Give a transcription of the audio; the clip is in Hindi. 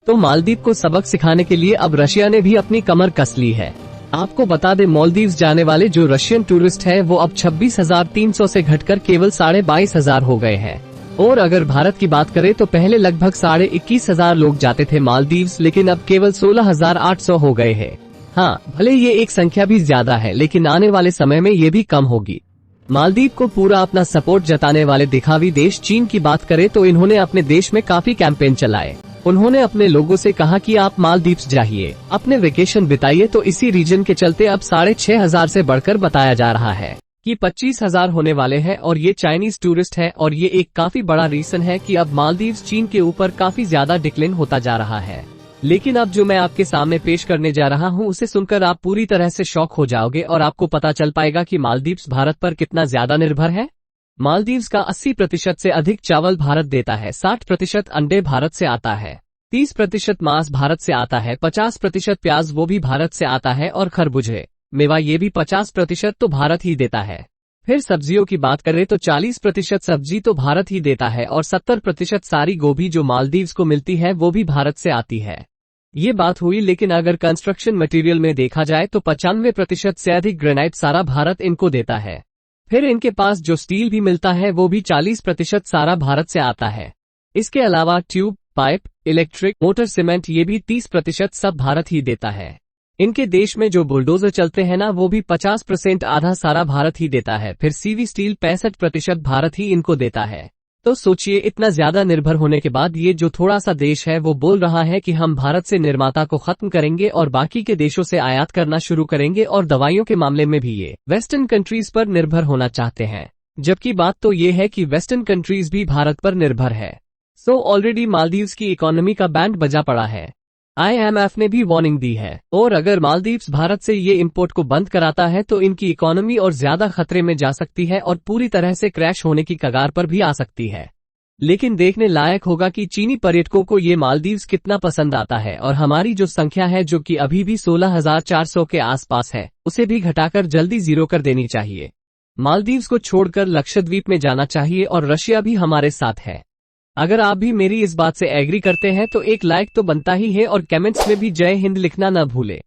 तो मालदीव को सबक सिखाने के लिए अब रशिया ने भी अपनी कमर कस ली है। आपको बता दें, मालदीव्स जाने वाले जो रशियन टूरिस्ट हैं वो अब 26,300 से घटकर केवल 22,500 हो गए हैं। और अगर भारत की बात करें तो पहले लगभग 21,500 लोग जाते थे मालदीव्स, लेकिन अब केवल 16,800 हो गए हैं। हाँ, भले ये एक संख्या भी ज्यादा है, लेकिन आने वाले समय में ये भी कम होगी। मालदीव को पूरा अपना सपोर्ट जताने वाले दिखावी देश चीन की बात करें तो इन्होंने अपने देश में काफी कैंपेन चलाए। उन्होंने अपने लोगों से कहा कि आप मालदीव्स जाइए, अपने वेकेशन बिताइए। तो इसी रीजन के चलते अब 6,500 से बढ़कर बताया जा रहा है कि 25,000 होने वाले हैं और ये चाइनीज टूरिस्ट है। और ये एक काफी बड़ा रीजन है कि अब मालदीव्स चीन के ऊपर काफी ज्यादा डिक्लाइन होता जा रहा है। लेकिन अब जो मैं आपके सामने पेश करने जा रहा हूँ उसे सुनकर आप पूरी तरह से शॉक हो जाओगे और आपको पता चल पाएगा कि मालदीव्स भारत पर कितना ज्यादा निर्भर है। मालदीव्स का 80% से अधिक चावल भारत देता है, 60% अंडे भारत से आता है, 30% मांस भारत से आता है, 50% प्याज वो भी भारत से आता है और खरबूजे मेवा ये भी 50% तो भारत ही देता है। फिर सब्जियों की बात करें तो 40% सब्जी तो भारत ही देता है और 70% सारी गोभी जो मालदीव्स को मिलती है वो भी भारत से आती है। ये बात हुई, लेकिन अगर कंस्ट्रक्शन मटेरियल में देखा जाए तो 95% से अधिक ग्रेनाइट सारा भारत इनको देता है। फिर इनके पास जो स्टील भी मिलता है वो भी 40% सारा भारत से आता है। इसके अलावा tube, pipe, electric motor, cement ये भी 30% सब भारत ही देता है। इनके देश में जो बुलडोजर चलते हैं ना वो भी 50% आधा सारा भारत ही देता है। फिर सीवी स्टील 65% भारत ही इनको देता है। तो सोचिए, इतना ज्यादा निर्भर होने के बाद ये जो थोड़ा सा देश है वो बोल रहा है कि हम भारत से निर्माता को खत्म करेंगे और बाकी के देशों से आयात करना शुरू करेंगे। और दवाइयों के मामले में भी ये वेस्टर्न कंट्रीज पर निर्भर होना चाहते हैं, जबकि बात तो ये है कि वेस्टर्न कंट्रीज भी भारत पर निर्भर है। सो ऑलरेडी मालदीव्स की इकोनॉमी का बैंड बजा पड़ा है। IMF ने भी वार्निंग दी है और अगर मालदीव्स भारत से ये इंपोर्ट को बंद कराता है तो इनकी इकोनॉमी और ज्यादा खतरे में जा सकती है और पूरी तरह से क्रैश होने की कगार पर भी आ सकती है। लेकिन देखने लायक होगा कि चीनी पर्यटकों को ये मालदीव्स कितना पसंद आता है और हमारी जो संख्या है जो कि अभी भी 16,400 के आसपास है उसे भी घटाकर जल्दी 0 कर देनी चाहिए। मालदीव्स को छोड़कर लक्षद्वीप में जाना चाहिए और रशिया भी हमारे साथ है। अगर आप भी मेरी इस बात से एग्री करते हैं तो एक लाइक तो बनता ही है और कमेंट्स में भी जय हिंद लिखना न भूले।